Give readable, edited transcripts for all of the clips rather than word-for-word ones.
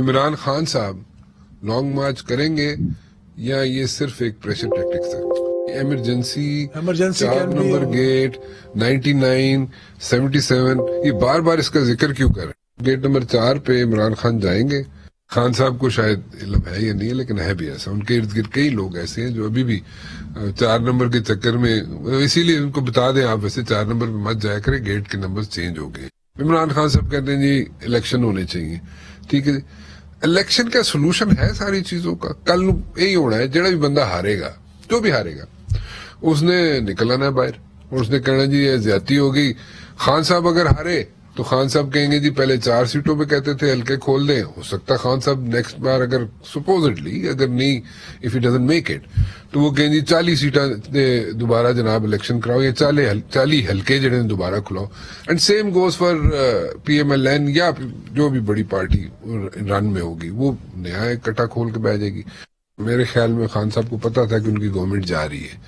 عمران خان صاحب long march کریں گے یا یہ صرف ایک پریشر ٹیکٹکس ہے؟ ایمرجنسی 4 نمبر گیٹ 99 77 یہ بار بار اس کا ذکر کیوں کر رہے ہیں؟ گیٹ نمبر 4 پہ عمران خان جائیں گے. خان صاحب کو شاید علم ہے یا نہیں ہے لیکن ہے بھی ایسا. ان کے ارد گرد کئی لوگ ایسے ہیں جو ابھی بھی 4 نمبر کے چکر میں, اسی لیے ان کو بتا دیں آپ ویسے 4 نمبر پہ مت جایا کریں, گیٹ کے نمبر چینج ہو گئے. عمران خان صاحب کہتے ہیں جی الیکشن ہونے چاہیے. ٹھیک ہے جی, الیکشن کا سولوشن ہے ساری چیزوں کا. کل یہی ہونا ہے, جڑا بھی بندہ ہارے گا, جو بھی ہارے گا, اس نے نکلنا ہے باہر اور اس نے کہنا جی یہ زیادتی ہو گئی. خان صاحب اگر ہارے تو خان صاحب کہیں گے جی پہلے 4 سیٹوں پہ کہتے تھے ہلکے کھول دیں. ہو سکتا ہے خان صاحب نیکسٹ بار اگر سپوزڈلی اگر نہیں if he doesn't make it تو وہ کہیں جی 40 سیٹاں دوبارہ جناب الیکشن کراؤ یا 40 ہلکے جڑے دوبارہ کھلاؤ. And same goes for P M L N یا جو بھی بڑی پارٹی رن میں ہوگی, وہ نیا اکٹھا کھول کے بیٹھ جائے گی. میرے خیال میں خان صاحب کو پتا تھا کہ ان کی گورنمنٹ جا رہی ہے.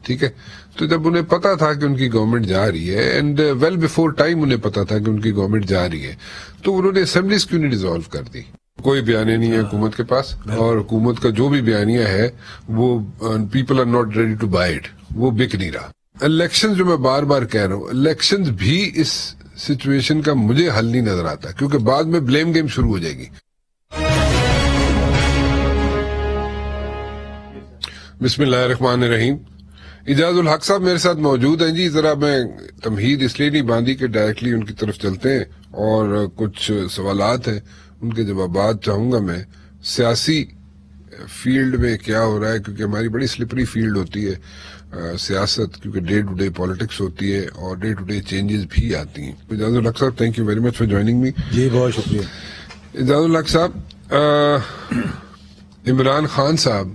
ٹھیک ہے, تو جب انہیں پتا تھا کہ ان کی گورنمنٹ جا رہی ہے اینڈ ویل بیفور ٹائم انہیں پتا تھا کہ ان کی گورنمنٹ جا رہی ہے, تو انہوں نے اسمبلیز کیوں نہیں ڈیزالو کر دی؟ کوئی بیانیہ نہیں ہے حکومت کے پاس, اور حکومت کا جو بھی بیانیہ ہے وہ people are not ready to buy it, وہ بک نہیں رہا. الیکشن جو میں بار بار کہہ رہا ہوں, الیکشن بھی اس سچویشن کا مجھے حل نہیں نظر آتا, کیونکہ بعد میں بلیم گیم شروع ہو جائے گی. بسم اللہ الرحمن الرحیم. اجاز الحق صاحب میرے ساتھ موجود ہیں جی. ذرا میں تمہید اس لیے نہیں باندھی کہ ڈائریکٹلی ان کی طرف چلتے ہیں, اور کچھ سوالات ہیں ان کے جوابات چاہوں گا میں. سیاسی فیلڈ میں کیا ہو رہا ہے, کیونکہ ہماری بڑی سلپری فیلڈ ہوتی ہے سیاست, کیونکہ ڈے ٹو ڈے پالیٹکس ہوتی ہے اور ڈے ٹو ڈے چینجز بھی آتی ہیں. اجاز الحق صاحب thank you very much for joining me. جی بہت شکریہ. اجاز الحق صاحب, عمران خان صاحب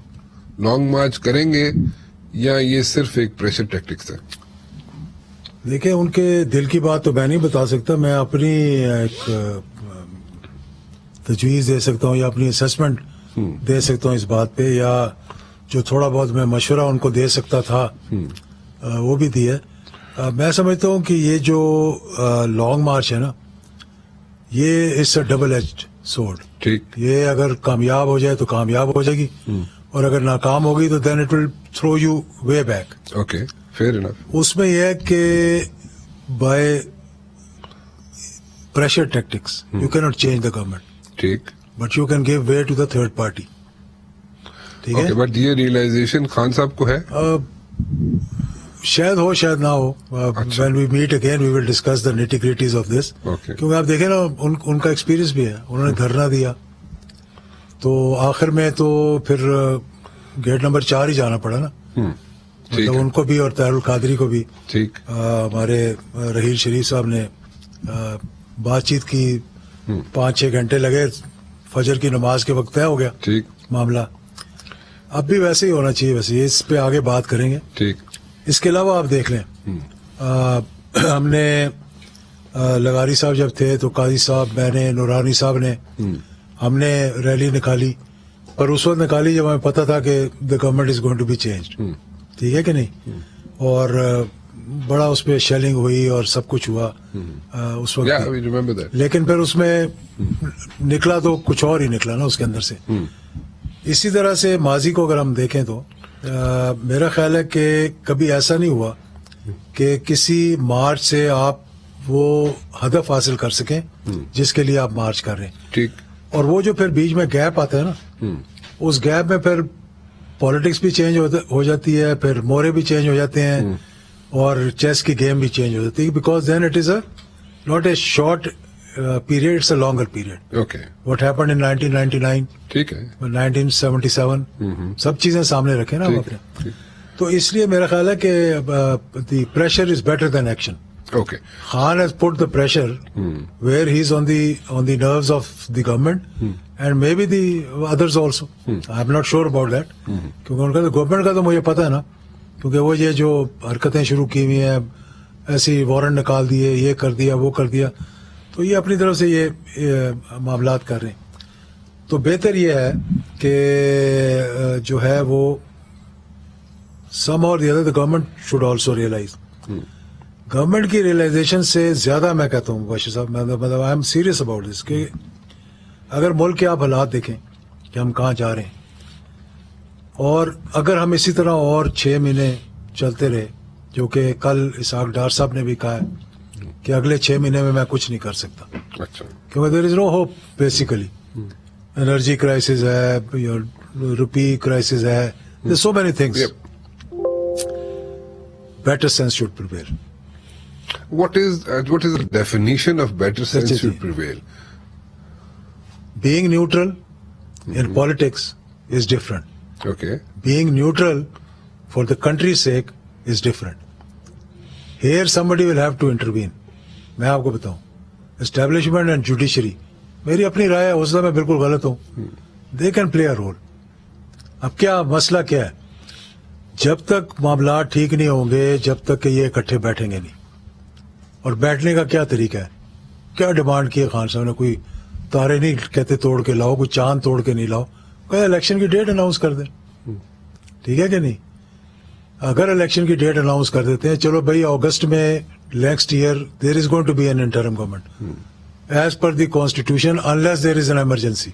لانگ مارچ کریں گے یا یہ صرف ایک پریشر ٹیکٹکس ہے؟ دیکھیں ان کے دل کی بات تو میں نہیں بتا سکتا, میں اپنی ایک تجویز دے سکتا ہوں یا اپنی اسسمنٹ دے سکتا ہوں اس بات پہ, یا جو تھوڑا بہت میں مشورہ ان کو دے سکتا تھا وہ بھی دیا. میں سمجھتا ہوں کہ یہ جو لانگ مارچ ہے نا, یہ اس سے ڈبل ایجڈ سورڈ. ٹھیک, یہ اگر کامیاب ہو جائے تو کامیاب ہو جائے گی, اور اگر ناکام ہوگی تو then it will throw you way back. Okay, fair enough. اس میں یہ ہے کہ by pressure tactics you can not change the government. ٹھیک, but you can give way to the third party. ٹھیک ہے, بٹ یہ ریئلائزیشن خان صاحب کو ہے, شاید ہو شاید نہ ہو. When we meet again we will discuss the nitty gritties of this. کیونکہ آپ دیکھیں نا ان کا ایکسپیرئنس بھی ہے, انہوں نے دھرنا دیا تو آخر میں تو پھر گیٹ نمبر 4 ہی جانا پڑا نا. مطلب ان کو بھی اور طاہر القادری کو بھی. ٹھیک, ہمارے رحیل شریف صاحب نے بات چیت کی, 5-6 گھنٹے لگے, فجر کی نماز کے وقت طے ہو گیا ٹھیک معاملہ. اب بھی ویسے ہی ہونا چاہیے. ویسے اس پہ آگے بات کریں گے. ٹھیک, اس کے علاوہ آپ دیکھ لیں, ہم نے لغاری صاحب جب تھے تو قاضی صاحب, میں نے, نورانی صاحب نے, ہم نے ریلی نکالی, پر اس وقت نکالی جب ہمیں پتا تھا کہ the government is going to be changed. ٹھیک ہے کہ نہیں, اور بڑا اس پہ شیلنگ ہوئی اور سب کچھ ہوا اس وقت. لیکن پھر اس میں نکلا تو کچھ اور ہی نکلا نا اس کے اندر سے. اسی طرح سے ماضی کو اگر ہم دیکھیں تو میرا خیال ہے کہ کبھی ایسا نہیں ہوا کہ کسی مارچ سے آپ وہ ہدف حاصل کر سکیں جس کے لیے آپ مارچ کر رہے ہیں. ٹھیک, اور وہ جو پھر بیچ میں گیپ آتا ہے نا, اس گیپ میں پھر پالیٹکس بھی چینج ہو جاتی ہے, پھر مورے بھی چینج ہو جاتے ہیں, اور چیس کی گیم بھی چینج ہو جاتی ہے. Because then it is a not a short period, it's a longer period. Okay, what happened in 1999, ٹھیک ہے, 1977, سب چیزیں سامنے رکھیں نا اپنے. تو اس لیے میرا خیال ہے کہ the pressure is better than action. Okay. Khan has put the pressure where he's on the nerves of the government and maybe the others also. I'm not sure about that. کیونکہ ان کا تو گورنمنٹ کا تو مجھے پتا ہے نا, کیونکہ وہ یہ جو حرکتیں شروع کی ہوئی ہیں, ایسی وارنٹ نکال دیے, یہ کر دیا, وہ کر دیا, تو یہ اپنی طرف سے یہ معاملات کر رہے ہیں. تو بہتر یہ ہے کہ جو ہے وہ some or the other the government should also realize. Government کی ریئلائزیشن سے زیادہ میں کہتا ہوں باشر صاحب, مطلب I am serious about this, کہ اگر ملک کے آپ حالات دیکھیں کہ ہم کہاں جا رہے ہیں، اور اگر ہم اسی طرح اور 6 مہینے چلتے رہے، جو کہ کل اسحاق ڈار صاحب نے بھی کہا ہے کہ اگلے 6 مہینے میں کچھ نہیں کر سکتا، اچھا کیونکہ there is no hope basically. Energy crisis ہے، روپی کرائسس ہے، there so many things. Better sense should prevail. What is the definition of better sense should prevail? Being neutral in politics is different. Okay. Being neutral for the country's sake is different. Here somebody will have to intervene. میں آپ کو بتاؤں، establishment and judiciary, میری اپنی رائے ہے، اس میں میں بالکل غلط ہوں. They can play a role. اب کیا مسئلہ کیا ہے؟ جب تک معاملات ٹھیک نہیں ہوں گے، جب تک کہ یہ اکٹھے بیٹھیں گے نہیں. اور بیٹھنے کا کیا طریقہ ہے؟ کیا ڈیمانڈ کی ہے خان صاحب نے؟ کوئی تارے نہیں کہتے توڑ کے لاؤ، کوئی چاند توڑ کے نہیں لاؤ، کوئی الیکشن کی ڈیٹ اناؤنس کر دیں. ٹھیک ہے کہ نہیں؟ اگر الیکشن کی ڈیٹ اناؤنس کر دیتے ہیں، چلو بھائی اگست میں next year there is going to be an interim government as per the constitution unless there is an emergency.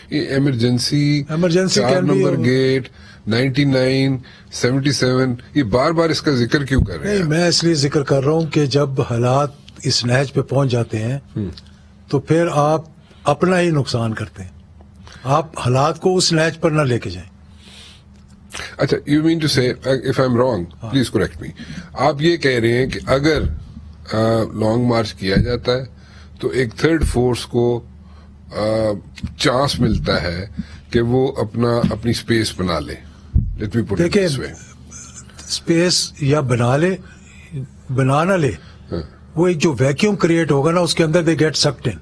Emergency 4 number گیٹ 99 77 یہ بار بار اس کا ذکر کیوں کر رہے ہیں؟ نہیں، میں اس لیے ذکر کر رہا ہوں کہ جب حالات اس نہج پہ پہنچ جاتے ہیں تو پھر آپ اپنا ہی نقصان کرتے ہیں. آپ حالات کو اس نہج پر نہ لے کے جائیں. اچھا، یو مین ٹو سے if I am wrong please correct me. آپ یہ کہہ رہے ہیں کہ اگر لانگ مارچ کیا جاتا ہے تو ایک تھرڈ فورس کو چانس ملتا ہے کہ وہ اپنی اسپیس بنا لے. Let me put it this way. Space یا بنا نہ لے، وہ ایک جو ویکیوم کریٹ ہوگا نا، اس کے اندر they get sucked in.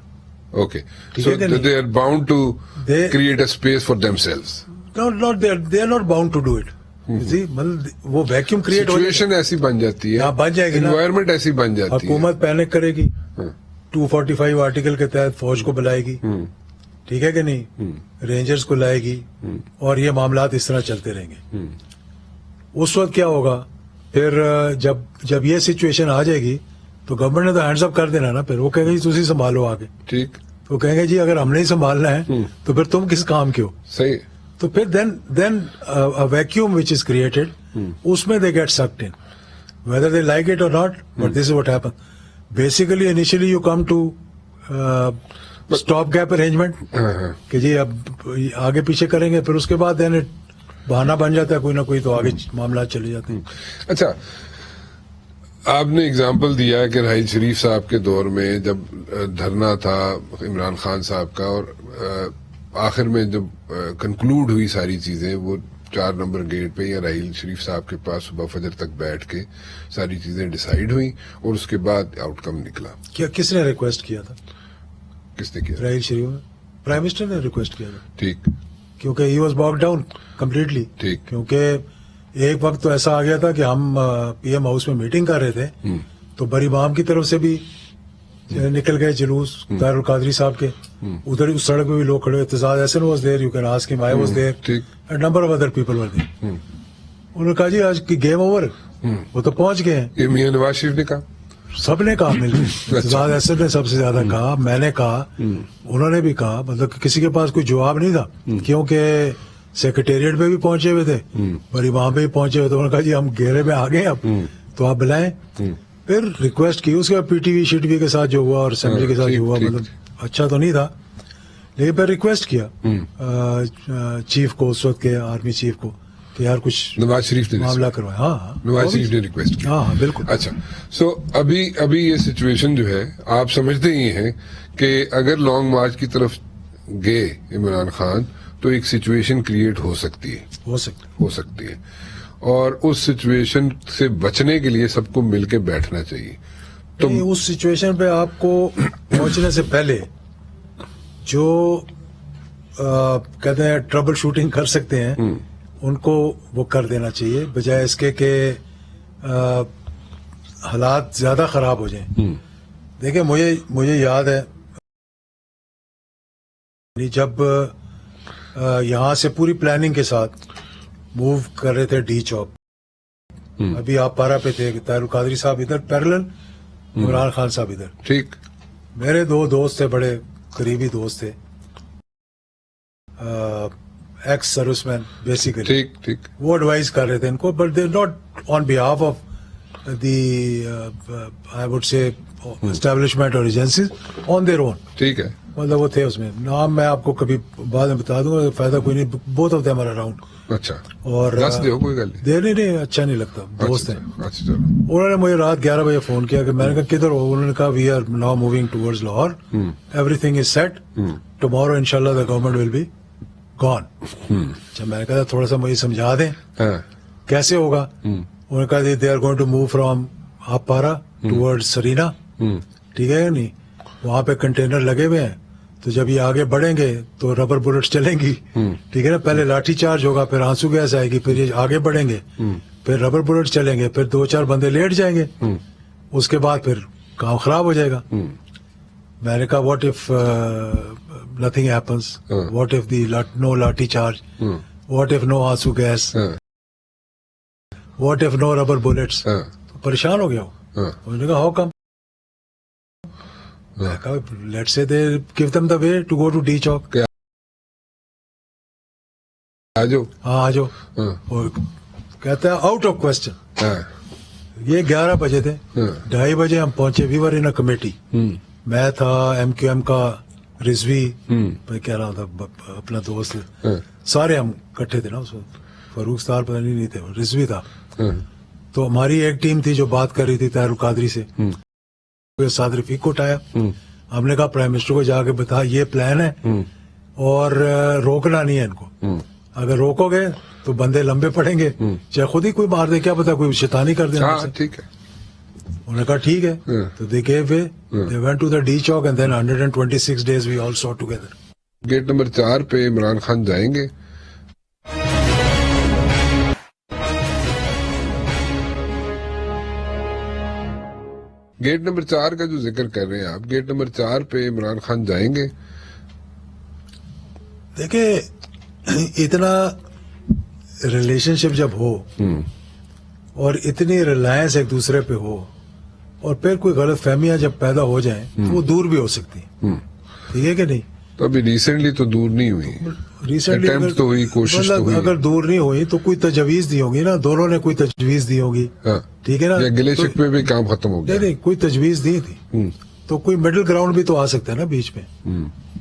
Okay, so they are bound to create a space for themselves. they are not bound to do it. وہ ویکیوم کریٹ ہو سچویشن ایسی بن جاتی ہے، بن جائے گی، انوائرمنٹ ایسی بن جاتی ہے، حکومت پینک کرے گی، 245 آرٹیکل کے تحت فوج کو بلائے گی. ٹھیک ہے کہ نہیں؟ رینجرز کو لائے گی، اور یہ معاملات اس طرح چلتے رہیں گے. اس وقت کیا ہوگا پھر؟ جب یہ سچویشن آ جائے گی تو گورنمنٹ نے تو ہینڈز اپ کر دینا نا. پھر وہ کہیں گے جی تسی سنبھالو آگے. ٹھیک، تو کہیں گے جی اگر ہم نہیں سنبھالنا ہے تو پھر تم کس کام کے ہو؟ صحیح. تو پھر دین ویکیوم وچ از کریٹڈ، اس میں they get sucked in whether they like it or not. But this is what happen. Basically initially you come to stop gap arrangement کہ جی اب آگے پیچھے کریں گے، پھر اس کے بعد دین بہانہ بن جاتا ہے کوئی نہ کوئی، تو آگے معاملات چلے جاتے ہیں. اچھا، آپ نے اگزامپل دیا کہ راحیل شریف صاحب کے دور میں جب دھرنا تھا عمران خان صاحب کا، اور آخر میں جب کنکلوڈ ہوئی ساری چیزیں، وہ 4 نمبر گیٹ پہ یا راحیل شریف صاحب کے پاس صبح فجر تک بیٹھ کے ساری چیزیں ڈیسائیڈ ہوئی، اور اس کے بعد آؤٹ کم نکلا. کیا کس نے ریکویسٹ کیا تھا؟ کس نے کیا؟ راحیل شریف نے، پرائم منسٹر نے ریکویسٹ کیا تھا. ٹھیک، کیونکہ ہی واز باک ڈاؤن کمپلیٹلی. ٹھیک. کیونکہ ایک وقت تو ایسا آ گیا تھا کہ ہم پی ایم ہاؤس میں میٹنگ کر رہے تھے، تو بری امام کی طرف سے بھی نکل گئے جلوس طاہر القادری صاحب کے. ادھر اس سڑک پہ بھی لوگ کھڑے ہوئے. Aitzaz Ahsan was there, you can ask him, I was there, and number of other people were there. انہوں نے کہا جی آج کی گیم اوور. وہ تو پہنچ گئے ہیں. یہ میاں نواز شریف نے کہا، سب نے کہا مل کے. اعتزاز احسن نے سب سے زیادہ کہا، میں نے کہا، انہوں نے بھی کہا. مطلب کہ کسی کے پاس کوئی جواب نہیں تھا، کیونکہ سیکریٹریٹ پہ بھی پہنچے ہوئے تھے، بڑی وہاں پہ بھی پہنچے ہوئے تھے. انہوں نے کہا جی ہم گھیرے میں آ گئے اب، تو آپ بلائیں. پھر ریکویسٹ کی. اس کے بعد پی ٹی وی شی ٹی وی کے ساتھ جو ہوا اور اسمبلی کے ساتھ جو ہوا، مطلب اچھا تو نہیں تھا، لیکن پھر ریکویسٹ کیا چیف کو، اس وقت کے آرمی چیف کو، کہ یار کچھ نواز شریف نے معاملہ کروائے. ہاں، نواز شریف نے ریکویسٹ کی. ہاں بالکل. اچھا، سو ابھی یہ سچویشن جو ہے، آپ سمجھتے ہی ہیں کہ اگر لانگ مارچ کی طرف گئے عمران خان تو ایک سچویشن کریٹ ہو سکتی ہے، اور اس سچویشن سے بچنے کے لیے سب کو مل کے بیٹھنا چاہیے. تو اس سچویشن پہ آپ کو پہنچنے سے پہلے جو کہتے ہیں ٹربل شوٹنگ کر سکتے ہیں ان کو وہ کر دینا چاہیے، بجائے اس کے کہ حالات زیادہ خراب ہو جائیں. دیکھیں مجھے یاد ہے جب یہاں سے پوری پلاننگ کے ساتھ موو کر رہے تھے ڈی چوک، ابھی آپ پارا پہ تھے، طاہر القادری صاحب ادھر پیرلل، عمران خان صاحب ادھر. ٹھیک. میرے 2 دوست تھے بڑے قریبی دوست تھے, ایکس سروس مین بیسیکلی. ٹھیک ٹھیک. وہ ایڈوائز کر رہے تھے ان کو, but they not on behalf of the I would say establishment اور ایجنسیز, آن دیئر اون. ٹھیک ہے. مطلب وہ تھے اس میں. نام میں آپ کو کبھی بعد میں بتا دوں گا, فائدہ کوئی نہیں. Both of them are around. اچھا. اور دس دیو کوئی گل نہیں. دے نہیں, اچھا نہیں لگتا, دوست ہیں. اچھا چلو. انہوں نے مجھے رات 11 بجے فون کیا کہ میں نے کہا کدھر ہو. انہوں نے کہا we are now moving towards Lahore, everything is set, tomorrow ان شاء اللہ the government will be gone. اچھا, میں نے کہا تھوڑا سا مجھے سمجھا دیں کیسے ہوگا. انہوں نے کہا they are going to move from Aabpara toward Serena. ٹھیک ہے نہیں, وہاں پہ کنٹینر لگے ہوئے ہیں, تو جب یہ آگے بڑھیں گے تو ربر بلٹس چلیں گی. ٹھیک ہے نا, پہلے لاٹھی چارج ہوگا, پھر آنسو گیس آئے گی, پھر یہ آگے بڑھیں گے, پھر ربر بلٹس چلیں گے, پھر 2-4 بندے لیٹ جائیں گے, اس کے بعد پھر کام خراب ہو جائے گا. میں نے کہا what if nothing happens, what if the no lathi charge, what if no آنسو gas, what if no rubber bullets. پریشان ہو گیا ہوں. انہوں نے کہا how come. Let's say they gave them the way to go to D Chowk. ہاں آ جاؤ. کہتا ہے آؤٹ آف کوشچن. یہ 11 بجے تھے, 2:30 بجے ہم پہنچے. وی ور ان اے کمیٹی. میں تھا, ایم کیو ایم کا رضوی, میں کہہ رہا تھا اپنا دوست, سارے ہم کٹھے تھے نا اس وقت. فاروق سار پتہ نہیں تھے, رضوی تھا. تو ہماری ایک ٹیم تھی جو بات کر رہی تھی طاہر القادری سے. سعد رفیق کو اٹھایا, ہم نے کہا پرائم منسٹر کو جا کے بتا یہ پلان ہے اور روکنا نہیں ہے ان کو. اگر روکو گے تو بندے لمبے پڑیں گے, چاہے خود ہی کوئی مار دے, کیا پتا کوئی شیطانی کر دے. ٹھیک ہے. انہوں نے کہا ٹھیک ہے. تو they gave way, they went to the D Chowk and then 126 days we all saw together. Gate number 4 پہ عمران خان جائیں گے. گیٹ نمبر 4 کا جو ذکر کر رہے ہیں آپ, گیٹ نمبر 4 پہ عمران خان جائیں گے. دیکھیں, اتنا ریلیشن شپ جب ہو اور اتنی ریلائنس ایک دوسرے پہ ہو, اور پھر کوئی غلط فہمیاں جب پیدا ہو جائیں تو وہ دور بھی ہو سکتی ہیں. ٹھیک ہے کہ نہیں. تو ابھی ریسنٹلی تو دور نہیں ہوئی, ریسنٹلی تو ہوئی, کوشش تو ہوئی. اگر دور نہیں ہوئی تو کوئی تجویز دی ہوگی نا, دونوں نے کوئی تجویز دی ہوگی. ٹھیک ہے نا, گلے شکوے میں کام ختم ہو گیا. نہیں, کوئی تجویز دی تھی تو کوئی مڈل گراؤنڈ بھی تو آ سکتا ہے نا بیچ میں.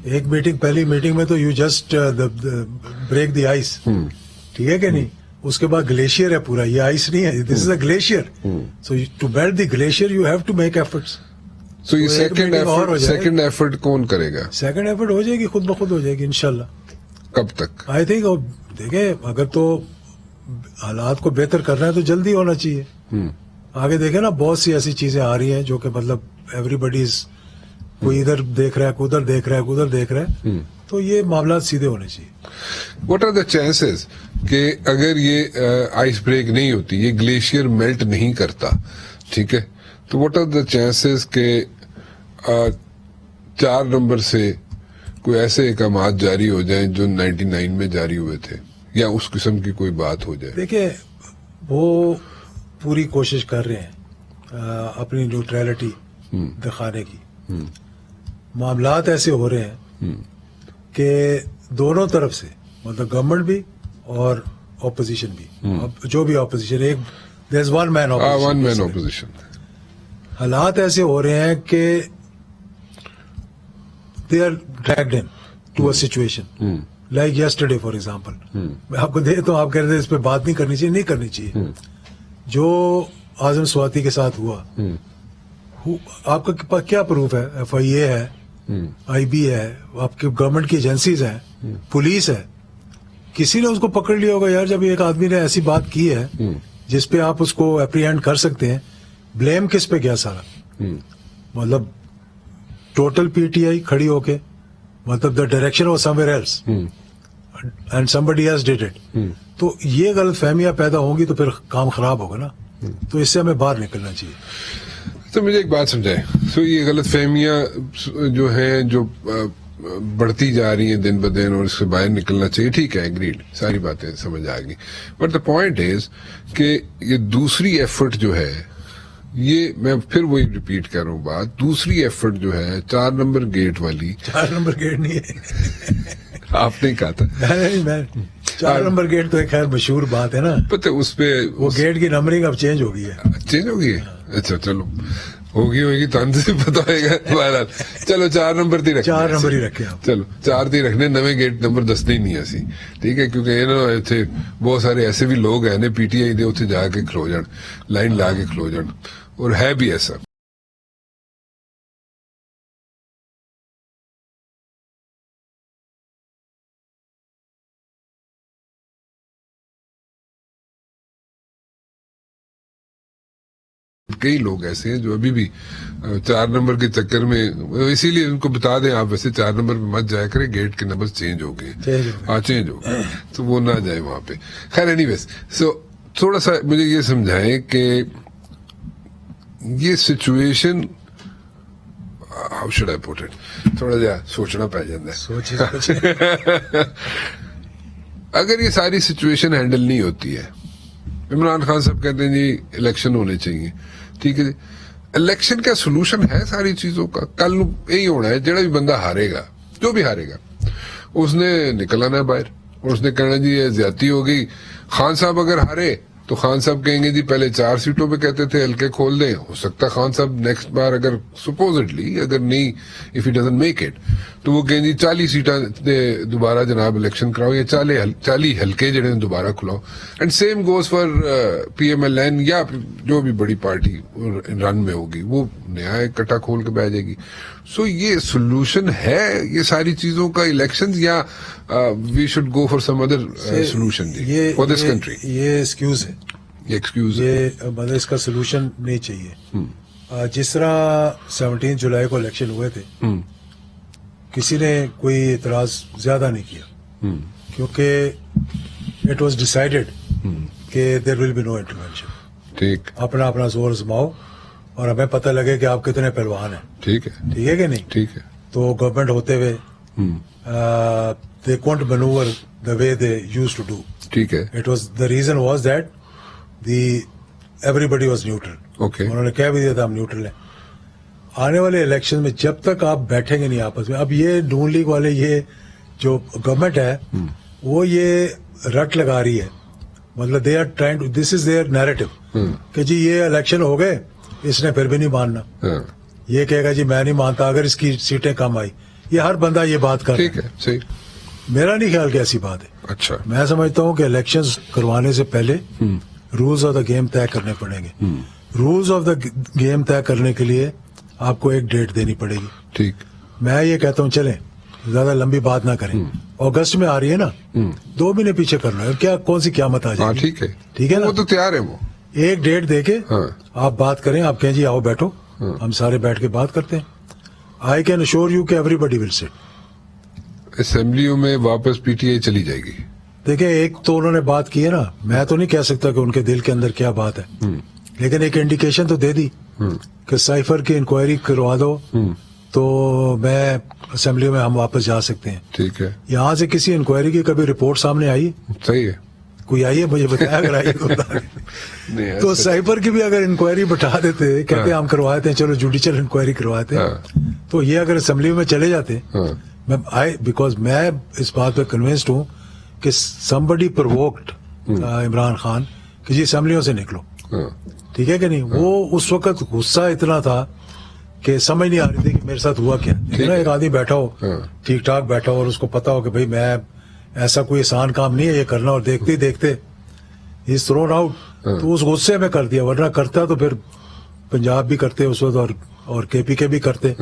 ایک میٹنگ, پہلی میٹنگ میں تو you just break the ice. ٹھیک ہے کہ نہیں. اس کے بعد گلیشیئر ہے پورا, یہ آئس نہیں ہے, this is a glacier. So to belt the glacier you have to make efforts. So یہ سیکنڈ ایفرٹ کون کرے گا؟ سیکنڈ ایفرٹ ہو جائے گی, خود بخود ہو جائے گی انشاءاللہ. کب تک؟ آئی تھنک دیکھیں, اگر تو حالات کو بہتر کرنا ہے تو جلدی ہونا چاہیے. آگے دیکھیں نا, بہت سی ایسی چیزیں آ رہی ہیں جو کہ مطلب ایوری بڈی از, کوئی ادھر دیکھ رہا ہے, کوئی ادھر دیکھ رہا ہے, کوئی ادھر دیکھ رہا ہے, تو یہ معاملات سیدھے ہونے چاہیے. واٹ آر دا چانسز کہ اگر یہ آئس بریک نہیں ہوتی, یہ گلیشیئر میلٹ نہیں کرتا, ٹھیک ہے, تو واٹ آر دا چانسز کہ 4 نمبر سے کوئی ایسے اقدامات جاری ہو جائیں جو 99 میں جاری ہوئے تھے, یا اس قسم کی کوئی بات ہو جائے؟ دیکھیں, وہ پوری کوشش کر رہے ہیں اپنی نیوٹرلٹی دکھانے کی. معاملات ایسے ہو رہے ہیں کہ دونوں طرف سے, مطلب گورنمنٹ بھی اور اپوزیشن بھی, جو بھی اپوزیشن, ایک دیر از ون مین اپوزیشن. حالات ایسے ہو رہے ہیں کہ they are dragged in to a situation like yesterday for example. میں آپ کو دیکھتا ہوں, آپ کہہ رہے تھے اس پہ بات نہیں کرنی چاہیے. نہیں کرنی چاہیے. جو اعظم سواتی کے ساتھ ہوا, آپ کا کیا پروف ہے؟ FIA ہے, IB ہے, آپ کی گورنمنٹ کی ایجنسیز ہیں, پولیس ہے, کسی نے اس کو پکڑ لیا ہوگا. یار جب ایک آدمی نے ایسی بات کی ہے جس پہ آپ اس کو اپریہینڈ کر سکتے ہیں, بلیم کس پہ گیا سارا؟ مطلب ٹوٹل PTI کھڑی ہو کے, مطلب the direction was somewhere else and somebody else did it. تو یہ غلط فہمیاں پیدا ہوں گی تو پھر کام خراب ہوگا نا. تو اس سے ہمیں باہر نکلنا چاہیے. تو مجھے ایک بات سمجھائے, یہ غلط فہمیاں جو ہیں جو بڑھتی جا رہی ہیں دن بدن, اور اس سے باہر نکلنا چاہیے, ٹھیک ہے, ایگریڈ, ساری باتیں سمجھ آ گئی. بٹ دا پوائنٹ از کہ یہ دوسری ایفرٹ جو ہے یہ میں پھر وہی ریپیٹ کر رہا ہوں بات. دوسری ایفرٹ جو ہے 4 نمبر گیٹ والی, 4 نمبر گیٹ نہیں ہے, آپ نے کہا تھا میں 4 نمبر گیٹ تو ایک خیر مشہور بات ہے نا, پتہ اس پہ وہ گیٹ کی نمبرنگ اب چینج ہو گئی ہے. چینج ہو گئی ہے, اچھا چلو ہوگی تو ہم سے پتا ہوئے گا. بہرحال چلو 4 نمبر تھی رکھنے, 4 نمبر ہی رکھے آپ. چلو 4 تھی رکھنے, نویں گیٹ نمبر دسنے ہی نہیں اسی, ٹھیک ہے, کیونکہ یہ نا اتنے بہت سارے ایسے بھی لوگ ہیں پی ٹی آئی دے اتنے جا کے کھلو جان, لائن لا کے کھلو جان, اور ہے بھی ایسا. کئی لوگ ایسے ہیں جو ابھی بھی 4 نمبر کے چکر میں, اسی لیے ان کو بتا دیں آپ ویسے 4 نمبر پہ مت جایا کریں, گیٹ کے نمبر چینج ہو گئے, ہاں چینج ہو گئے, تو وہ نہ جائے وہاں پہ. خیر اینی ویز, سو تھوڑا سا مجھے یہ سمجھائیں کہ یہ situation how should I put it, تھوڑا جا سوچنا پہ جاتا ہے. اگر یہ ساری سچویشن ہینڈل نہیں ہوتی ہے, عمران خان صاحب کہتے ہیں جی الیکشن ہونے چاہیے, ٹھیک ہے جی, الیکشن کا سولوشن ہے ساری چیزوں کا. کل یہی ہونا ہے, جڑا بھی بندہ ہارے گا, جو بھی ہارے گا, اس نے نکل آنا ہے باہر, اور اس نے کہنا جی یہ زیادتی ہو گئی. خان صاحب اگر ہارے تو خان صاحب کہیں گے جی پہلے 4 سیٹوں پہ کہتے تھے ہلکے کھول دیں, ہو سکتا ہے خان صاحب نیکسٹ بار اگر سپوزڈلی اگر نہیں, if he doesn't make it, تو وہ کہیں جی 40 سیٹیں دوبارہ جناب الیکشن کراؤ, یا 40 ہلکے جڑے دوبارہ کھلاؤ. And same goes for P M L N یا جو بھی بڑی پارٹی رن میں ہوگی, وہ نیا اکٹھا کھول کے بیٹھ جائے گی. سو یہ سولوشن ہے یہ ساری چیزوں کا, الیکشن, یا we should go for some other solution for this country? یہ ایکسکیوز ہے, یہ ایکسکیوز ہے, یہ مطلب اس کا سولوشن نہیں چاہیے. جس طرح 17 جولائی کو الیکشن ہوئے تھے, کسی نے کوئی اعتراض زیادہ نہیں کیا, کیونکہ اٹ واز ڈیسائیڈڈ کہ دیر ول بی نو انٹرونشن. ٹھیک, اپنا اپنا زور آزماؤ اور ہمیں پتہ لگے کہ آپ کتنے پہلوان ہیں. ٹھیک ہے, ٹھیک ہے کہ نہیں؟ ٹھیک ہے. تو گورنمنٹ ہوتے ہوئے they couldn't maneuver the way they used to do. ٹھیک ہے, It was the reason was that everybody was neutral. Okay, انہوں نے کہہ بھی دیا تھا ہم نیوٹرل ہیں. آنے والے الیکشن میں جب تک آپ بیٹھیں گے نہیں آپس میں, اب یہ نون لیگ والے, یہ جو گورنمنٹ ہے وہ یہ رٹ لگا رہی ہے, مطلب they are trying to, this is their narrative کہ جی یہ الیکشن ہو گئے, اس نے پھر بھی نہیں ماننا, یہ کہے گا جی میں نہیں مانتا اگر اس کی سیٹیں کم آئی. یہ ہر بندہ یہ بات کر رہا ہے. ٹھیک ہے, صحیح. میرا نہیں خیال کہ ایسی بات ہے. اچھا, میں سمجھتا ہوں کہ الیکشنز کروانے سے پہلے رولز آف دا گیم طے کرنے پڑیں گے. رولز آف دا گیم طے کرنے کے لیے آپ کو ایک ڈیٹ دینی پڑے گی. ٹھیک, میں یہ کہتا ہوں چلیں زیادہ لمبی بات نہ کریں, اگست میں آ رہی ہے نا, 2 مہینے پیچھے کرنا ہے, کیا کون سی قیامت آ جائے گی. ٹھیک ہے, ٹھیک ہے نا, وہ تو تیار ہے. وہ ایک ڈیٹ دے کے آپ بات کریں, آپ کہیں جی آؤ بیٹھو, ہم سارے بیٹھ کے بات کرتے ہیں. آئی کین اشور یو کہ ایوری بڈی ول سٹ. اسمبلیوں میں واپس پی ٹی آئی چلی جائے گی. دیکھیں ایک تو انہوں نے بات کی ہے نا, میں تو نہیں کہہ سکتا کہ ان کے دل کے اندر کیا بات ہے, لیکن ایک انڈیکیشن تو دے دی کہ سائفر کی انکوائری کروا دو تو میں اسمبلیوں میں ہم واپس جا سکتے ہیں. ٹھیک ہے, یہاں سے کسی انکوائری کی کبھی رپورٹ سامنے آئی؟ صحیح ہے, کوئی آئی ہے مجھے بتایا اگر آئی تو سائفر کی بھی اگر انکوائری بٹھا دیتے, کہتے ہیں ہم کروا دیتے ہیں, چلو جوڈیشل انکوائری کرواتے ہیں, تو یہ اگر اسمبلی میں چلے جاتے, بیکاز میں اس بات پہ کنوینسڈ ہوں کہ somebody provoked عمران خان کہ جی اسمبلیوں سے نکلو. ٹھیک ہے کہ نہیں, وہ اس وقت غصہ اتنا تھا کہ سمجھ نہیں آ رہی تھی کہ میرے ساتھ ہوا کیا. ایک آدمی بیٹھا ہو, ٹھیک ٹھاک بیٹھا ہو, اور اس کو پتا ہو کہ بھائی میں ایسا کوئی آسان کام نہیں ہے یہ کرنا, اور دیکھتے ہی دیکھتے ہی از تھرون آؤٹ, تو اس غصے میں کر دیا. ورنہ کرتا تو پھر پنجاب بھی کرتے اس وقت, اور کے پی کے بھی کرتے,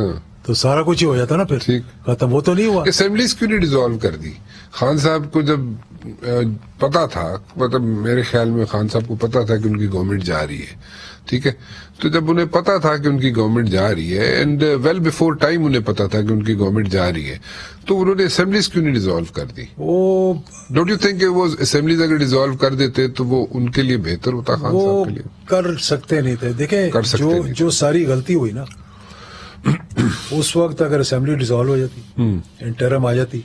تو سارا کچھ ہی ہو جاتا نا پھر ختم. وہ تو نہیں ہوا. اسمبلیز کیوں نہیں ڈیزالو کر دی؟ خان صاحب کو جب پتا تھا, مطلب میرے خیال میں خان صاحب کو پتا تھا کہ ان کی گورنمنٹ جا رہی ہے, ٹھیک ہے, تو جب انہیں پتا تھا کہ ان کی گورنمنٹ جا رہی ہے, اینڈ ویل بیفور ٹائم انہیں پتا تھا کہ ان کی گورنمنٹ جا رہی ہے, تو انہوں نے اسمبلیز کیوں نہیں ڈیزالو کر دی؟ وہ ڈونٹ یو تھنک کہ وہ اسمبلیز اگر ڈیزالو کر دیتے تو وہ ان کے لیے بہتر ہوتا؟ خان صاحب کے لیے کر سکتے نہیں تھے. دیکھیں جو ساری غلطی ہوئی نا, اس وقت اگر اسمبلی ڈیزالو ہو جاتی, انٹرم آ جاتی,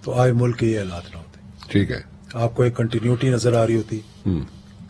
تو آج ملک کے یہ حالات نہ ہوتے. ٹھیک ہے, آپ کو ایک کنٹینیوٹی نظر آ رہی ہوتی,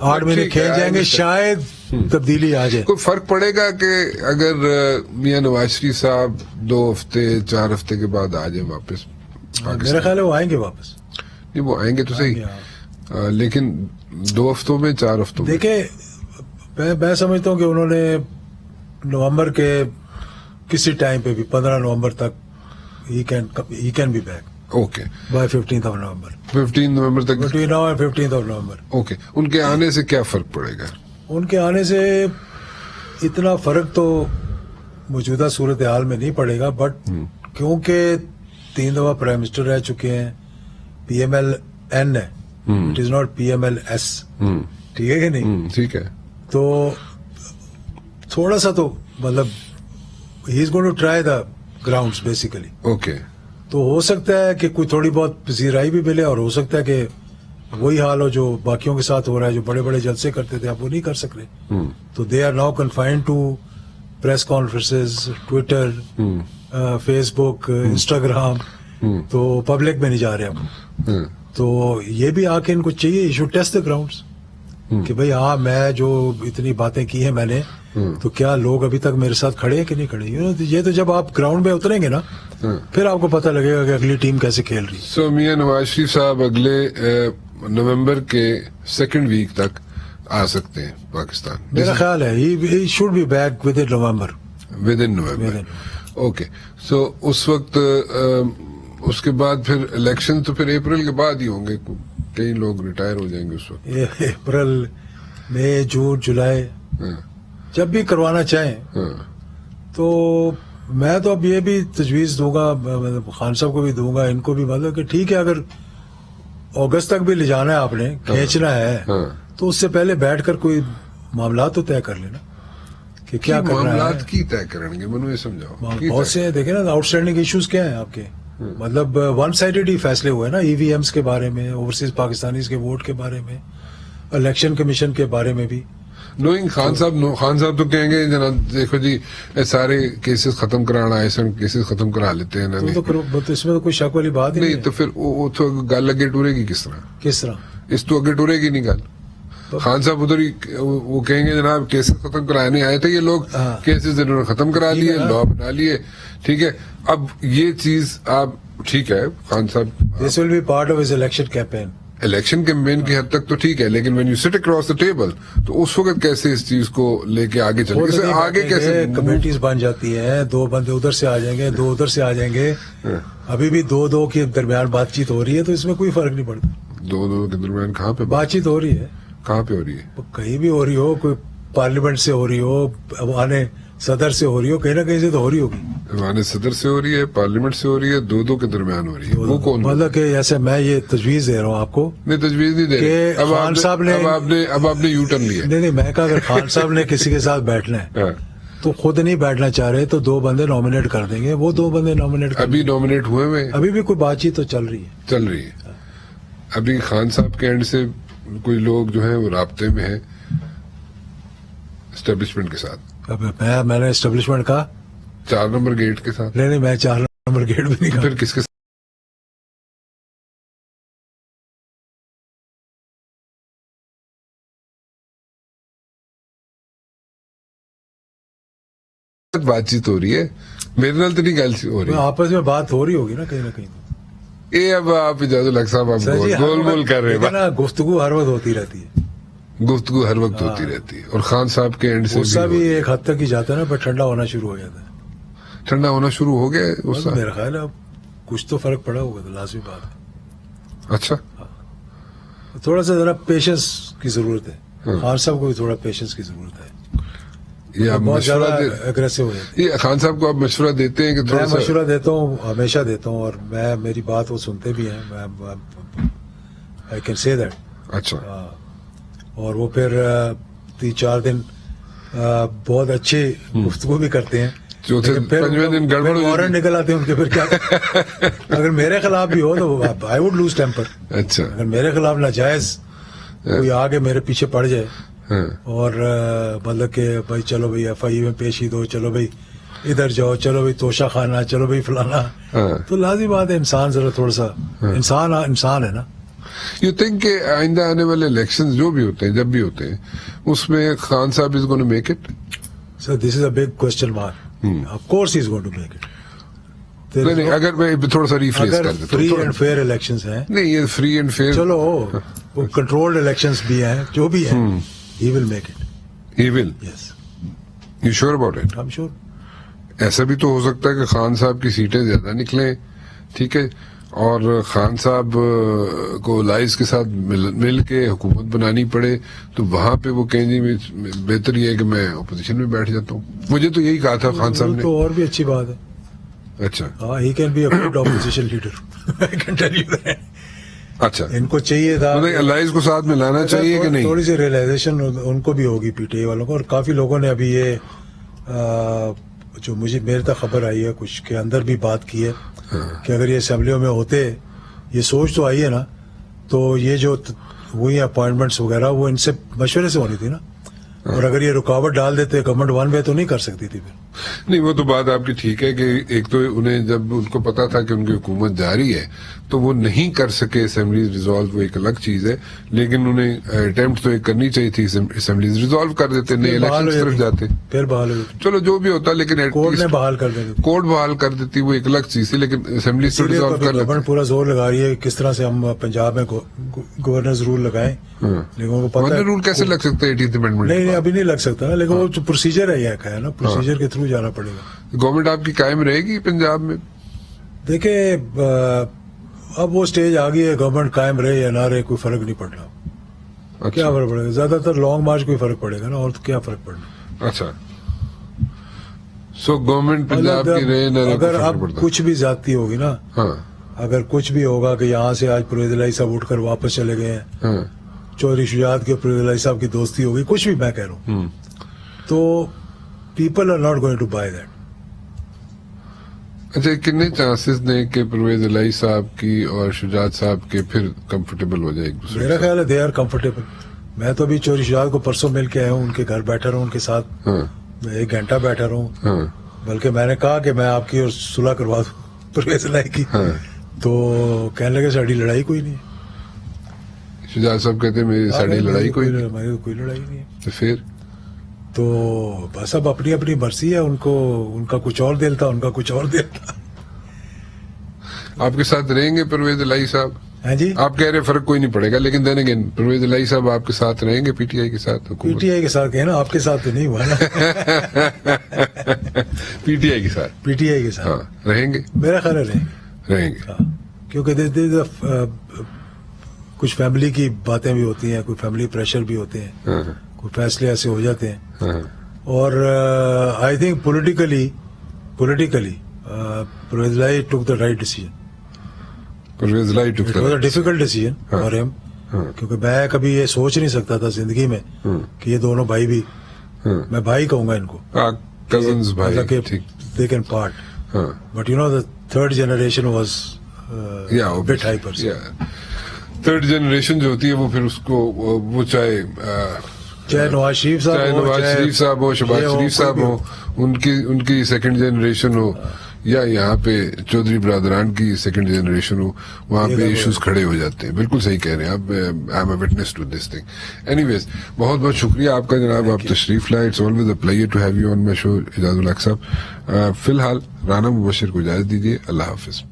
8 مہینے ٹھیک ہے، کھیل جائیں گے, شاید تبدیلی آ جائے. کوئی فرق پڑے گا کہ اگر میاں نواز شریف صاحب 2 ہفتے 4 ہفتے کے بعد آ جائیں واپس میرا پاکستان؟ خیال ہے وہ آئیں گے واپس. نہیں وہ آئیں گے تو صحیح, لیکن 2 ہفتوں میں 4 ہفتوں میں دیکھیں میں سمجھتا ہوں کہ انہوں نے نومبر کے کسی ٹائم پہ بھی 15 نومبر تک ہی can be back okay by 15th of November. 15 نومبر تک. Between now and 15th of November. Okay, ان کے آنے سے کیا فرق پڑے گا؟ ان کے آنے سے اتنا فرق تو موجودہ صورتحال میں نہیں پڑے گا, بٹ کیونکہ 3 دفعہ پرائم منسٹر رہ چکے ہیں, پی ایم ایل این ہے, it is not P M L S, ٹھیک ہے کہ نہیں؟ ٹھیک ہے, تو تھوڑا سا تو مطلب he is going to try the grounds basically. Okay, تو ہو سکتا ہے کہ کوئی تھوڑی بہت پذیرائی بھی ملے, اور ہو سکتا ہے کہ وہی حال ہو جو باقیوں کے ساتھ ہو رہا ہے, جو بڑے بڑے جلسے کرتے تھے اب وہ نہیں کر سک رہے. تو they are now confined to press conferences, Twitter, Facebook, Instagram, تو پبلک میں نہیں جا رہے اب. تو یہ بھی آ کے ان کو چاہیے, you should test the grounds کہ بھئی ہاں میں جو اتنی باتیں کی ہیں میں نے, تو کیا لوگ ابھی تک میرے ساتھ کھڑے ہیں کہ نہیں کھڑے. یہ تو جب آپ گراؤنڈ میں اتریں گے نا پھر آپ کو پتہ لگے گا کہ اگلی ٹیم کیسے کھیل رہی ہے. سو میاں نواز شریف صاحب اگلے نومبر کے 2nd ویک تک آ سکتے ہیں پاکستان؟ میرا خیال ہے he should be back within November. Within November, okay. So اس وقت اس کے بعد پھر الیکشن تو پھر اپریل کے بعد ہی ہوں گے, کئی لوگ ریٹائر ہو جائیں گے اس وقت. اپریل, مئی, جون, جولائی, جب بھی کروانا چاہیں. تو میں تو اب یہ بھی تجویز دوں گا, خان صاحب کو بھی دوں گا, ان کو بھی, مطلب کہ ٹھیک ہے اگر اگست تک بھی لے جانا ہے آپ نے, کھینچنا ہے, تو اس سے پہلے بیٹھ کر کوئی معاملات تو طے کر لینا کہ کیا کرنا ہے. معاملات کی طے کریں گے, مجھے یہ سمجھاؤ. بہت سے دیکھیں نا آؤٹ اسٹینڈنگ ایشوز کیا ہیں آپ کے, مطلب ون سائیڈڈ ہی فیصلے ہوئے نا, ای وی ایمز کے بارے میں, اوورسیز پاکستانیز کے ووٹ کے بارے میں, الیکشن کمیشن کے بارے میں بھی. نوئنگ خان صاحب تو کہیں گے جناب دیکھو جی سارے کیسز ختم کرانا, ایسے کیسز ختم کرا لیتے ہیں. تو اس میں تو کوئی شک والی بات ہی نہیں. تو پھر گل اگے ٹورے گی کس طرح؟ اس تو اگے ٹورے گی نہیں گل. خان صاحب ادھر ہی وہ کہیں گے جناب کیسز ختم کرانے آئے تھے یہ لوگ, کیسز انہوں نے ختم کرا لیے, لا بنا لیے, ٹھیک ہے. اب یہ چیز آپ ٹھیک ہے Khan Sahab, this will be part of his election campaign. Election campaign کی حد تک تو ٹھیک ہے, لیکن when you sit across the table تو اس وقت کیسے اس چیز کو لے کے آگے چلیں گے, آگے کیسے کمیٹیز بن جاتی ہیں, 2 بندے ادھر سے آ جائیں گے, 2 ادھر سے آ جائیں گے, ابھی بھی 2 کے درمیان بات چیت ہو رہی ہے, تو اس میں کوئی فرق نہیں پڑتا. 2 کے درمیان کہاں پہ بات چیت ہو رہی ہے, کہاں پہ ہو رہی ہے؟ کہیں بھی ہو رہی ہو, کوئی پارلیمنٹ سے ہو رہی ہو, ایوان صدر سے ہو رہی ہو, کہیں نہ کہیں سے تو ہو رہی ہوگی. ایوان صدر سے ہو رہی ہے, پارلیمنٹ سے ہو رہی ہے, 2 کے درمیان ہو رہی ہے. وہ کون؟ مطلب کہ جیسے میں یہ تجویز دے رہا ہوں آپ کو. نہیں تجویز نہیں دے رہے, کہ خان صاحب نے اب آپ نے یو ٹرن لیا. نہیں میں کہا اگر خان صاحب نے کسی کے ساتھ بیٹھنا ہے تو خود نہیں بیٹھنا چاہ رہے تو 2 بندے نامنیٹ کر دیں گے, وہ 2 بندے نامنیٹ کر ابھی نامنیٹ ہوئے ہوئے, ابھی بھی کوئی بات چیت تو چل رہی ہے. ابھی خان صاحب کے اینڈ سے کوئی لوگ جو ہیں وہ رابطے میں ہیں اسٹیبلشمنٹ کے ساتھ. اب میں نے اسٹیبلشمنٹ کہا 4 نمبر گیٹ کے ساتھ. نہیں میں 4 نمبر گیٹ بھی نہیں کہا. پھر کس کے ساتھ بات چیت ہو رہی ہے؟ میرے نال تو نہیں گل ہو رہی. آپس میں بات ہو رہی ہوگی نا کہیں نہ کہیں. یہ اب آپ اجازت الگ صاحب آپ گول گول کر رہے ہیں. گفتگو ہر وقت ہوتی رہتی ہے, گفتگو ہر وقت ہوتی رہتی ہے. اور خان صاحب کے اینڈ سے غصہ بھی ایک حد تک ہی جاتا ہے نا, پر ٹھنڈا ہونا شروع ہو جاتا ہے. ٹھنڈا ہونا شروع ہو گیا غصہ؟ میرا خیال ہے اب کچھ تو فرق پڑا ہوگا, تو لازمی بات ہے. اچھا تھوڑا سا ذرا پیشنس کی ضرورت ہے. خان صاحب کو بھی تھوڑا پیشنس کی ضرورت ہے. یہ آپ بہت زیادہ مشورہ اگریسو ہو جاتے ہیں. یہ خان صاحب کو آپ مشورہ دیتے ہیں کہ میں تھوڑا سا؟ مشورہ دیتا ہوں, ہمیشہ دیتا ہوں, اور میں میری بات وہ سنتے بھی ہیں. I can say that. اچھا. اور وہ پھر 3-4 دن بہت اچھی گفتگو بھی کرتے ہیں. چوتھے پنجویں دن گڑبڑ ہو وارنٹ نکل آتے ہیں ان کے. پھر کیا اگر میرے خلاف بھی ہو تو آئی وڈ لوز ٹیمپر. اچھا. اگر میرے خلاف ناجائز کوئی آگے میرے پیچھے پڑ جائے اور مطلب کہ بھائی چلو بھائی ایف آئی میں پیشی دو, چلو بھائی ادھر جاؤ, چلو بھائی توشہ خانہ, چلو بھائی فلانا, تو لازمی بات ہے انسان ذرا تھوڑا سا انسان ہے نا. یو تھنک کہ آئندہ آنے والے الیکشن جو بھی ہوتے ہیں جب بھی ہوتے ہیں اس میں Khan sahab is going to make it? Sir this is a big question mark. Of course he is going to make it. نہیں اگر میں تھوڑا سا ریفریز کر دیتا فری ہوں. اینڈ فیئر الیکشنز ہیں, نہیں یہ فری اینڈ فیئر, چلو وہ کنٹرولڈ الیکشنز بھی ہیں, جو بھی ہیں, he will make it. He will. Yes, you sure about it? I am sure. ایسا بھی تو ہو سکتا ہے کہ خان صاحب کی سیٹیں زیادہ نکلیں, ٹھیک ہے, اور خان صاحب کو لائز کے ساتھ مل کے حکومت بنانی پڑے, تو وہاں پہ وہ کہیں جی بہتر یہ ہے کہ میں اپوزیشن میں بیٹھ جاتا ہوں. مجھے تو یہی کہا تھا خان صاحب نے. تو اور بھی اچھی بات ہے. اچھا, ہاں, he can be a good opposition leader. I can tell you that. اچھا, ان کو چاہیے تھا لائز کو ساتھ میں لانا چاہیے کہ نہیں؟ تھوڑی سی ریئلائزیشن ان کو بھی ہوگی پی ٹی آئی والوں کو, اور کافی لوگوں نے ابھی یہ جو مجھے میرے تک خبر آئی ہے کچھ کے اندر بھی بات کی ہے کہ اگر یہ اسمبلیوں میں ہوتے, یہ سوچ تو آئی ہے نا, تو یہ جو ہوئی اپوائنٹمنٹس وغیرہ وہ ان سے مشورے سے ہونی تھی نا, اور اگر یہ رکاوٹ ڈال دیتے گورنمنٹ ون وے تو نہیں کر سکتی تھی پھر. نہیں وہ تو بات آپ کی ٹھیک ہے کہ ایک تو انہیں جب ان کو پتا تھا کہ ان کی حکومت جاری ہے تو وہ نہیں کر سکے اسمبلیز ریزالو, وہ ایک الگ چیز ہے, لیکن انہیں اٹیمپٹ تو ایک کرنی چاہیے تھی, اسمبلیز ریزالو کر دیتے, نئے الیکشن کی طرف جاتے, پھر بحال ہو جاتی. چلو جو بھی ہوتا, لیکن کورٹ نے بحال کر دیتی, کورٹ بحال کر دیتی, وہ ایک الگ چیز تھی, لیکن اسمبلیز تو ریزالو کر لیتے. گورنمنٹ پورا زور لگا رہی ہے کس طرح سے ہم پنجاب میں گورنرز رول لگائیں, لیکن ان کو پتہ ہے رول کیسے لگ سکتا ہے 18th امینڈمنٹ؟ نہیں ابھی نہیں لگ سکتا نا, لیکن وہ جو پروسیجر ہے یہ ہے نا, پروسیجر کے تھرو جانا پڑے گا. گورنمنٹ آپ کی قائم رہے گی پنجاب میں؟ دیکھیں اب وہ سٹیج آ گئی ہے, گورنمنٹ قائم رہے یا نہ رہے کوئی فرق نہیں پڑ رہا. کیا فرق پڑے گا؟ زیادہ تر لانگ مارچ کوئی فرق پڑے گا نا, اور تو کیا فرق پڑنا. اچھا, سو گورنمنٹ پنجاب کی رہے نہ رہے, اگر اب کچھ بھی زیادتی ہوگی نا, اگر کچھ بھی ہوگا کہ یہاں سے آج پرویز الہی صاحب اٹھ کر واپس چلے گئے ہیں, چودھری شجاعت کے پرویز الہی صاحب کی دوستی ہوگی, کچھ بھی میں کہہ رہا ہوں, تو people are not going to buy that. اچھا, کتنے چانسز نے کہ پرویز الہی صاحب کی اور شجاعت صاحب کے پھر کمفرٹیبل ہو جائے ایک دوسرے؟ میرا خیال ہے دے آر کمفرٹیبل. میں تو ابھی چودھری شجاعت کو پرسوں مل کے آیا ہوں, ان کے گھر بیٹھا رہا ہوں, ان کے ساتھ میں 1 گھنٹہ بیٹھا رہا ہوں, بلکہ میں نے کہا کہ میں آپ کی اور صلح کروا دوں پرویز الہی کی, تو کہنے لگے ساڑی لڑائی کوئی نہیں. شجاعت صاحب کہتے ہیں میری ساڑی لڑائی کوئی نہیں, میری کوئی لڑائی نہیں ہے. تو پھر تو بس اب اپنی اپنی مرضی ہے, ان کو ان کا کچھ اور دل تھا, ان کا کچھ اور دل تھا. آپ کے ساتھ رہیں گے پرویز الہی صاحب؟ ہاں جی, آپ کہہ رہے فرق کوئی نہیں پڑے گا, لیکن دین اگین پرویز الہی صاحب آپ کے ساتھ رہیں گے پی ٹی آئی کے ساتھ؟ پی ٹی آئی کے ساتھ کہنا, آپ کے ساتھ تو نہیں ہوا نا. پی ٹی آئی کے ساتھ, پی ٹی آئی کے ساتھ ہاں رہیں گے, میرا خیال ہے رہیں گے, کیونکہ کچھ فیملی کی باتیں بھی ہوتی ہیں, کوئی فیملی پریشر بھی ہوتے ہیں, کوئی فیصلے ایسے ہو جاتے ہیں, اور آئی تھنک پولیٹیکلی پرویز الہی ٹک دا رائٹ ڈیسیژن. پرویز الہی ٹک دا ڈیفیکلٹ ڈیسیژن فار ہم, کیونکہ میں کبھی یہ سوچ نہیں سکتا تھا زندگی میں کہ یہ دونوں بھائی بھی, میں بھائی کہوں گا ان کو, کزنز بھائی, they can part, but you know the third generation was bit hyper. Third generation جو ہوتی ہے وہ پھر اس کو وہ چاہے نواز شریف صاحب ہو, شہباز شریف صاحب ہو, ان کی سیکنڈ جنریشن ہو, یا یہاں پہ چودھری برادران کی سیکنڈ جنریشن ہو, وہاں پہ ایشوز کھڑے ہو جاتے ہیں. بالکل صحیح کہہ رہے ہیں آپ, I am a witness to this thing. Anyways بہت بہت شکریہ آپ کا جناب, آپ تشریف لائے. It's always a pleasure to have you on my show Ijaz ul-Haq Sahab. فی الحال رانا مبشر کو اجازت دیجیے, اللہ حافظ.